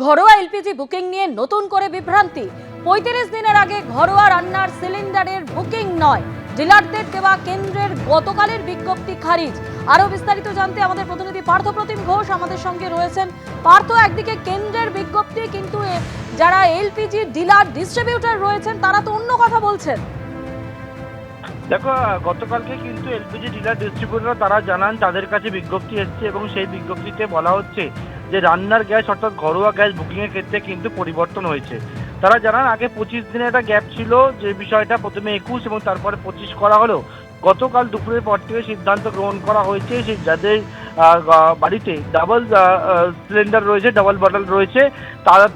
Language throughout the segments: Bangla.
ঘরোয়া এলপিজি বুকিং নিয়ে নতুন করে বিভ্রান্তি। ৩৫ দিনের আগে ঘরোয়া রান্নার সিলিন্ডারের বুকিং নয়, ডিলারদের দেওয়া কেন্দ্রের গতকালের বিজ্ঞপ্তি খারিজ। আরো বিস্তারিত জানতে আমাদের প্রতিনিধি পার্থপ্রতিম ঘোষ আমাদের সঙ্গে রয়েছেন। পার্থ, একদিকে কেন্দ্রের বিজ্ঞপ্তি, কিন্তু যারা এলপিজি ডিলার ডিস্ট্রিবিউটর রয়েছেন তারা তো অন্য কথা বলছেন। দেখো, গতকালকে কিন্তু এলপিজি ডিলার ডিস্ট্রিবিউটর তারা জানান তাদের কাছে বিজ্ঞপ্তি এসছে এবং সেই বিজ্ঞপ্তিতে বলা হচ্ছে যে রান্নার গ্যাস অর্থাৎ ঘরোয়া গ্যাস বুকিংয়ের ক্ষেত্রে কিন্তু পরিবর্তন হয়েছে। তারা জানান আগে 25 দিনের একটা গ্যাপ ছিল, যে বিষয়টা প্রথমে 21 এবং তারপরে 25 করা হলো। গতকাল দুপুরের পর থেকে সিদ্ধান্ত গ্রহণ করা হয়েছে সেই যাদের বাড়িতে ডাবল সিলিন্ডার রয়েছে, ডাবল বটল রয়েছে,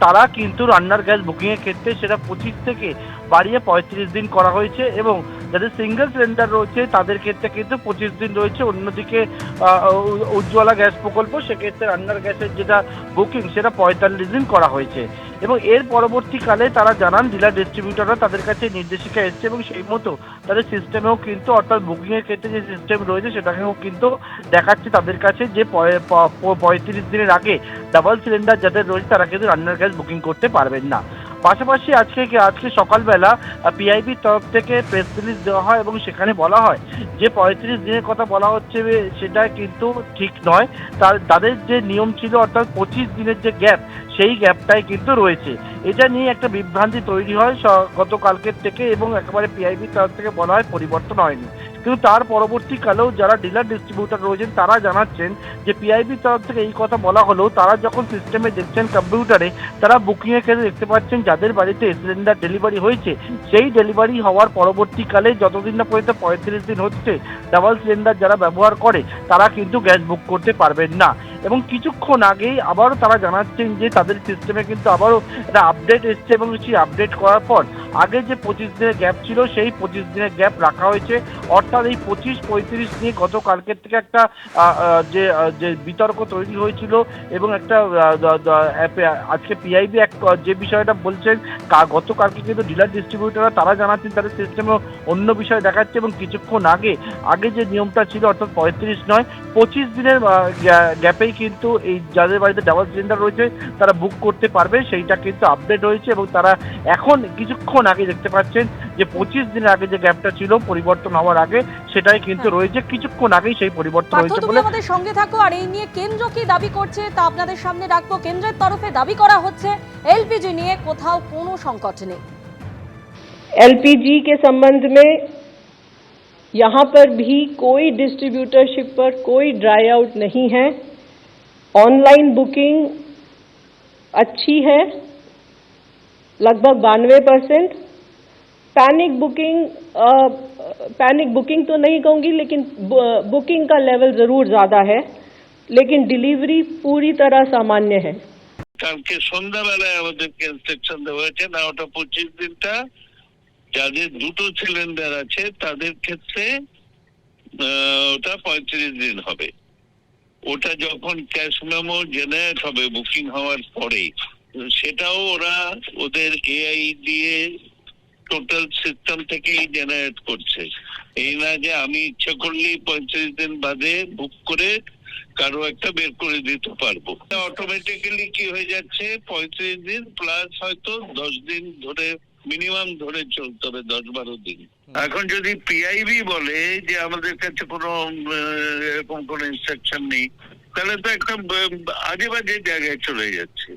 তারা কিন্তু রান্নার গ্যাস বুকিংয়ের ক্ষেত্রে সেটা 25 থেকে বাড়িয়ে 35 দিন করা হয়েছে এবং যাদের সিঙ্গেল সিলিন্ডার রয়েছে তাদের ক্ষেত্রে কিন্তু 25 দিন রয়েছে। অন্যদিকে উজ্জ্বলা গ্যাস প্রকল্প, সেক্ষেত্রে রান্নার গ্যাসের যেটা বুকিং সেটা 45 দিন করা হয়েছে। এবং এর পরবর্তীকালে তারা জানান ডিলার ডিস্ট্রিবিউটররা তাদের কাছে নির্দেশিকা এসছে এবং সেই মতো তাদের সিস্টেমেও কিন্তু অর্থাৎ বুকিংয়ের ক্ষেত্রে যে সিস্টেম রয়েছে সেটাকেও কিন্তু দেখাচ্ছে তাদের কাছে যে 35 দিনের আগে ডাবল সিলিন্ডার যাদের রয়েছে তারা কিন্তু রান্নার গ্যাস বুকিং করতে পারবেন না। পাশাপাশি আজকে সকালবেলা পিআইবির তরফ থেকে প্রেস রিলিজ দেওয়া হয় এবং সেখানে বলা হয় যে 35 দিনের কথা বলা হচ্ছে সেটা কিন্তু ঠিক নয়। তাদের যে নিয়ম ছিল অর্থাৎ 25 দিনের যে গ্যাপ সেই গ্যাপটাই কিন্তু রয়েছে। এটা নিয়ে একটা বিভ্রান্তি তৈরি হয় গতকালকের থেকে এবং একেবারে পিআইবির তরফ থেকে বলা হয় পরিবর্তন হয়নি। কিন্তু তার পরবর্তীকালেও যারা ডিলার ডিস্ট্রিবিউটর রয়েছেন তারা জানাচ্ছেন যে পিআইবির তরফ থেকে এই কথা বলা হলেও তারা যখন সিস্টেমে দেখছেন কম্পিউটারে, তারা বুকিংয়ের ক্ষেত্রে দেখতে পাচ্ছেন যাদের বাড়িতে সিলিন্ডার ডেলিভারি হয়েছে সেই ডেলিভারি হওয়ার পরবর্তীকালে যতদিন না পর্যন্ত 35 দিন হচ্ছে ডাবল সিলিন্ডার যারা ব্যবহার করে তারা কিন্তু গ্যাস বুক করতে পারবেন না। এবং কিছুক্ষণ আগেই আবারও তারা জানাচ্ছেন যে তাদের সিস্টেমে কিন্তু আবারও একটা আপডেট এসছে এবং সেই আপডেট করার পর আগে যে 25 দিনের গ্যাপ ছিল সেই 25 দিনের গ্যাপ রাখা হয়েছে। অর্থাৎ এই 25-35 নিয়ে গতকালকের থেকে একটা যে বিতর্ক তৈরি হয়েছিল এবং একটা আজকে পিআইবি যে বিষয়টা বলছেন গতকালকে কিন্তু ডিলার ডিস্ট্রিবিউটররা তারা জানাচ্ছেন তাদের সিস্টেমে অন্য বিষয় দেখাচ্ছে এবং কিছুক্ষণ আগে যে নিয়মটা ছিল অর্থাৎ 35 নয় 25 দিনের গ্যাপেই কিন্তু এই যাদের বাড়িতে ডাবল সিলিন্ডার রয়েছে তারা বুক করতে পারবে, সেইটা কিন্তু আপডেট হয়েছে এবং তারা এখন কিছুক্ষণ আগে দেখতে পাচ্ছেন যে 25 দিনের আগে যে গ্যাপটা ছিল পরিবর্তন হওয়ার আগে সেটাই কিন্তু রয়েছে। কিছুক্ষণ আগেই সেই পরিবর্তন হয়েছে বলে আমাদের সঙ্গে থাকো। আর এই নিয়ে কেন্দ্র কি দাবি করছে তা আপনাদের সামনে রাখবো। কেন্দ্রের তরফে দাবি করা হচ্ছে एलपीजी নিয়ে কোথাও কোনো সংকট নেই। एलपीजी के संबंध में यहाँ पर भी कोई डिस्ट्रीब्यूटरशिप पर कोई ड्राई आउट नहीं है। ऑनलाइन बुकिंग अच्छी है, लगभग 92%। पैनिक बुकिंग तो नहीं कहूँगी, लेकिन बुकिंग का लेवल ज़रूर ज़्यादा है, लेकिन डिलीवरी पूरी तरह सामान्य है। কালকে সন্ধ্যাবেলায় আমাদেরকে ইনস্ট্রাকশন দেওয়া হয়েছে না, ওটা 25 দিনটা যাদের দুটো সিলিন্ডার আছে তাদের ক্ষেত্রে ওটা 35 দিন হবে। ওটা যখন ক্যাশ মেমো জেনারেট হবে বুকিং হওয়ার পরে সেটাও ওরা ওদের এআই দিয়ে টোটাল সিস্টেম থেকেই জেনারেট করছে। এই না যে আমি ইচ্ছা করলেই 35 দিন বাদে বুক করে কারো একটা বের করে দিতে পারবো। অটোমেটিক্যালি কি হয়ে যাচ্ছে 35 দিন প্লাস হয়তো 10 দিন ধরে মিনিমাম ধরে চলতে হবে, 10-12 দিন। এখন যদি পিআইবি বলে যে আমাদের কাছে কোনো এরকম কোনো ইনস্ট্রাকশন নেই তাহলে তো একটা আজে বাজে জায়গায় চলে যাচ্ছে।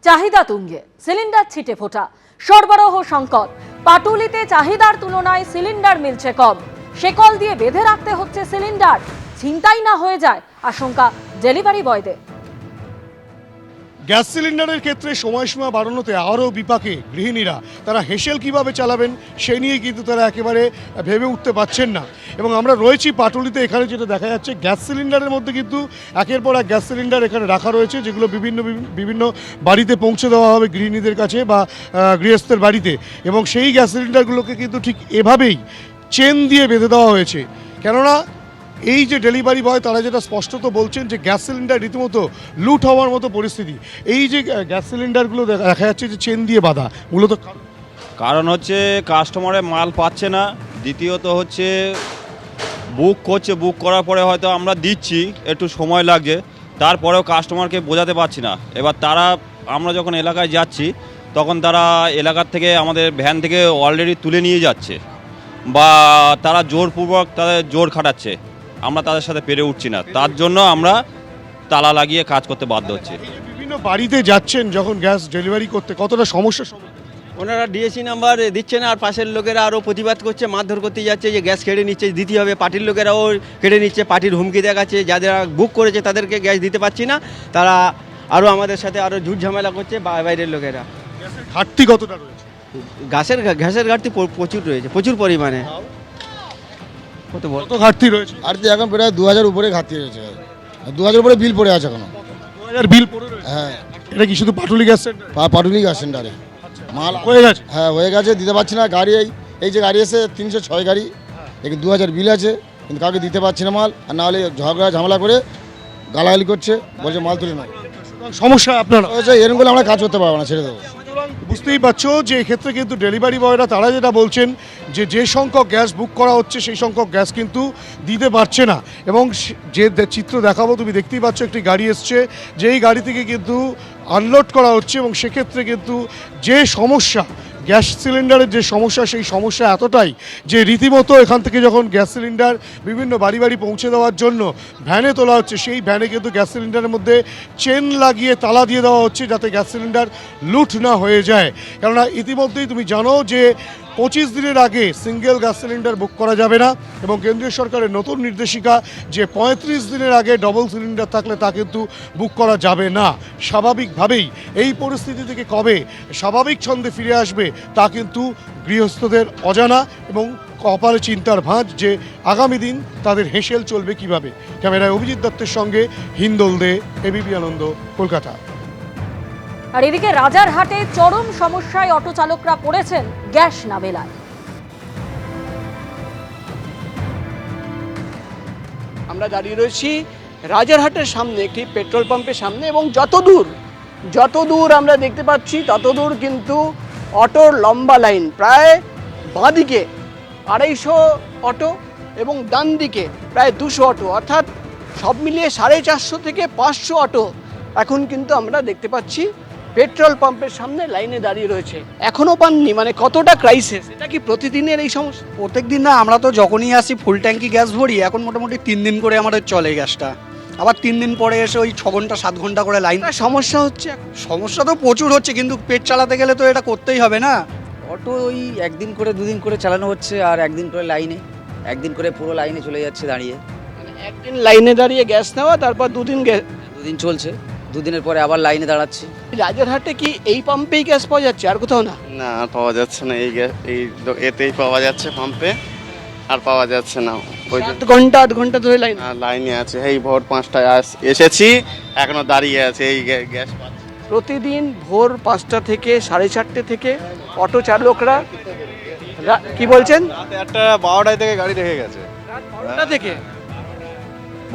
চাহিদা তুঙ্গে, সিলিন্ডার ছিটে ফোটা, সরবরাহ সংকট। পাটুলিতে চাহিদার তুলনায় সিলিন্ডার মিলছে কম, শেকল দিয়ে বেঁধে রাখতে হচ্ছে সিলিন্ডার। ছিনতাই না হয়ে যায় আশঙ্কা ডেলিভারি বয়দের। গ্যাস সিলিন্ডারের ক্ষেত্রে সময়সীমা বাড়ানোতে আরও বিপাকে গৃহিণীরা। তারা হেসেল কিভাবে চালাবেন সেই নিয়ে কিন্তু তারা একেবারে ভেবে উঠতে পারছেন না। এবং আমরা রয়েছি পাটুলিতে, এখানে যেটা দেখা যাচ্ছে গ্যাস সিলিন্ডারের মধ্যে কিন্তু একের পর এক গ্যাস সিলিন্ডার এখানে রাখা রয়েছে, যেগুলো বিভিন্ন বাড়িতে পৌঁছে দেওয়া হবে গৃহিণীদের কাছে বা গৃহস্থের বাড়িতে। এবং সেই গ্যাস সিলিন্ডারগুলোকে কিন্তু ঠিক এভাবেই চেন দিয়ে বেঁধে দেওয়া হয়েছে। কেননা এই যে ডেলিভারি বয় তারা যেটা স্পষ্টত বলছেন যে গ্যাস সিলিন্ডার রীতিমতো লুট হওয়ার মতো পরিস্থিতি। এই যে গ্যাস সিলিন্ডারগুলো দেখা যাচ্ছে যে চেন দিয়ে বাঁধা, মূলত কারণ হচ্ছে কাস্টমারে মাল পাচ্ছে না, দ্বিতীয়ত হচ্ছে বুক করছে, বুক করার পরে হয়তো আমরা দিচ্ছি একটু সময় লাগছে, তারপরেও কাস্টমারকে বোঝাতে পারছি না। এবার তারা, আমরা যখন এলাকায় যাচ্ছি তখন তারা এলাকার থেকে আমাদের ভ্যান থেকে অলরেডি তুলে নিয়ে যাচ্ছে, বা তারা জোরপূর্বক তাদের জোর খাটাচ্ছে, আমরা তাদের সাথে পেরে উঠছি না, তার জন্য আমরা তালা লাগিয়ে কাজ করতে বাধ্য হচ্ছি। বিভিন্ন বাড়িতে যাচ্ছেন যখন গ্যাস ডেলিভারি করতে, কতটা সমস্যার সম্মুখীন? ওনারা ডিএসি নাম্বার দিচ্ছে না, আর পাশের লোকেরা আরও প্রতিবাদ করছে, মারধর করতে যাচ্ছে যে গ্যাস কেড়ে নিচ্ছে, দিতে হবে। পার্টির লোকেরাও কেড়ে নিচ্ছে, পার্টির হুমকি দেখাচ্ছে, যারা বুক করেছে তাদেরকে গ্যাস দিতে পারছি না, তারা আরও আমাদের সাথে আরও ঝুট ঝামেলা করছে বাইরের লোকেরা। গ্যাসের ঘাটতি কতটা রয়েছে? গ্যাসের ঘাটতি প্রচুর রয়েছে, প্রচুর পরিমাণে। কত বল? কত ঘাটতি রয়েছে? ঘাটতি এখন প্রায় 2000 উপরে ঘাটতি রয়েছে, 2000 উপরে বিল পড়ে আছে এখনো। 2000 বিল পড়ে রয়েছে? হ্যাঁ, এটা কি শুধু Patuli gas centre? Patuli gas সেন্টারে মাল হয়ে গেছে? হ্যাঁ হয়ে গেছে, দিতে পারছি না। গাড়ি এই যে গাড়ি এসে 306 গাড়ি, কিন্তু 2000 বিল আছে, কিন্তু কাউকে দিতে পারছি না মাল। আর না হলে ঝগড়া ঝামেলা করে গালাগালি করছে, বলছে মাল তুলে নাও। সমস্যা আপনারা এরকম করে আমরা কাজ করতে পারবো না, ছেড়ে দেবো। বুঝতেই পারছো যে এক্ষেত্রে কিন্তু ডেলিভারি বয়রা তারা যেটা বলছেন যে সংখ্যক গ্যাস বুক করা হচ্ছে সেই সংখ্যক গ্যাস কিন্তু দিতে পারছে না। এবং যে চিত্র দেখাবো, তুমি দেখতেই পাচ্ছ একটি গাড়ি এসছে, যেই গাড়ি থেকে কিন্তু আনলোড করা হচ্ছে, এবং সেক্ষেত্রে কিন্তু যে সমস্যা, গ্যাস সিলিন্ডারের যে সমস্যা, সেই সমস্যা এতটাই যে রীতিমতো এখান থেকে যখন গ্যাস সিলিন্ডার বিভিন্ন বাড়ি বাড়ি পৌঁছে দেওয়ার জন্য ভ্যানে তোলা হচ্ছে, সেই ভ্যানে কিন্তু গ্যাস সিলিন্ডারের মধ্যে চেন লাগিয়ে তালা দিয়ে দেওয়া হচ্ছে যাতে গ্যাস সিলিন্ডার লুট না হয়ে যায়। কেননা ইতিমধ্যেই তুমি জানো যে 25 দিনের আগে সিঙ্গেল গ্যাস সিলিন্ডার বুক করা যাবে না, এবং কেন্দ্রীয় সরকারের নতুন নির্দেশিকা যে 35 দিনের আগে ডবল সিলিন্ডার থাকলে তা কিন্তু বুক করা যাবে না। স্বাভাবিকভাবেই এই পরিস্থিতি থেকে কবে স্বাভাবিক ছন্দে ফিরে আসবে তা কিন্তু গৃহস্থদের অজানা, এবং কপালে চিন্তার ভাঁজ যে আগামী দিন তাদের হেঁসেল চলবে কিভাবে। ক্যামেরায় অভিজিৎ দত্তের সঙ্গে হিন্দোল দে, এবিপি আনন্দ, কলকাতা। আর এদিকে রাজারহাটে চরম সমস্যায় অটো চালকরা পড়েছেন গ্যাস না মেলায়। আমরা দাঁড়িয়ে রয়েছি রাজারহাটের সামনে একটি পেট্রোল পাম্পের সামনে, এবং যত দূর আমরা দেখতে পাচ্ছি তত দূর কিন্তু অটোর লম্বা লাইন। প্রায় বাঁদিকে 250 অটো এবং ডান দিকে প্রায় 200 অটো, অর্থাৎ সব মিলিয়ে 450 থেকে 500 অটো এখন কিন্তু আমরা দেখতে পাচ্ছি পেট্রোল পাম্পের সামনে লাইনে দাঁড়িয়ে রয়েছে, এখনো পাননি। মানে কতটা ক্রাইসিস! এটা কি প্রতিদিনের এই সমস্যা? প্রত্যেক দিন না, আমরা তো যখনই আসি ফুল ট্যাঙ্কি গ্যাস ভরি, এখন মোটামুটি 3 দিন করে আমাদের চলে গ্যাসটা, আবার 3 দিন পরে এসে ওই 6 ঘন্টা 7 ঘন্টা করে লাইন। সমস্যা হচ্ছে, সমস্যা তো প্রচুর হচ্ছে, কিন্তু পেট চালাতে গেলে তো এটা করতেই হবে না। অটো ওই একদিন করে দুদিন করে চালানো হচ্ছে, আর একদিন করে লাইনে, একদিন করে পুরো লাইনে চলে যাচ্ছে দাঁড়িয়ে। মানে একদিন লাইনে দাঁড়িয়ে গ্যাস নেওয়া, তারপর দুদিন চলছে, দুদিনের পরে আবার লাইনে দাঁড়াচ্ছি। রাজারহাটে কি এই পাম্পেই গ্যাস পাওয়া যাচ্ছে, আর কোথাও না? না, আর পাওয়া যাচ্ছে না, এই গ্যাস এতেই পাওয়া যাচ্ছে পাম্পে, আর পাওয়া যাচ্ছে না। ওই 8 ঘন্টা ধরে লাইন, লাইনে আছে, এই ভোর 5টায় এসেছি, এখনো দাঁড়িয়ে আছে এই গ্যাস। প্রতিদিন ভোর 5টা থেকে 4:30 থেকে অটো চালকরা কি বলছেন, রাতে 12টায় থেকে গাড়ি রেখে গেছে, রাত 12টা থেকে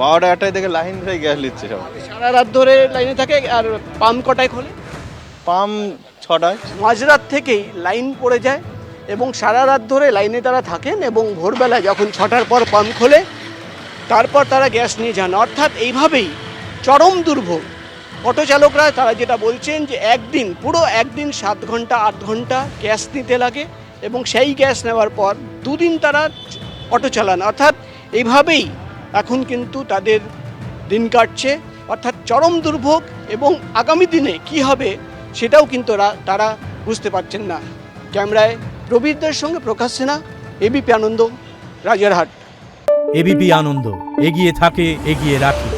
12টায় থেকে লাইন ধরে গ্যাস নিচ্ছে সব। সারা রাত ধরে লাইনে থাকে। আর পাম্প কটায় খোলে? পাম্প 6টায়। মাঝরাত থেকেই লাইন পড়ে যায়, এবং সারা রাত ধরে লাইনে তারা থাকেন, এবং ভোরবেলা যখন 6টার পর পাম্প খোলে তারপর তারা গ্যাস নিয়ে যান। অর্থাৎ এইভাবেই চরম দুর্ভোগ। অটো চালকরা তারা যেটা বলছেন যে পুরো একদিন 7 ঘন্টা 8 ঘন্টা গ্যাস নিতে লাগে, এবং সেই গ্যাস নেওয়ার পর 2 দিন তারা অটো চালান। অর্থাৎ এইভাবেই এখন কিন্তু তাদের দিন কাটছে, অর্থাৎ চরম দুর্ভোগ। এবং আগামী দিনে কি হবে সেটাও কিন্তু তারা বুঝতে পারছেন না। ক্যামেরায় প্রবীরদের সঙ্গে প্রকাশ সিনহা, এবিপি আনন্দ, রাজারহাট। এবিপি আনন্দ, এগিয়ে থাকে, এগিয়ে রাখে।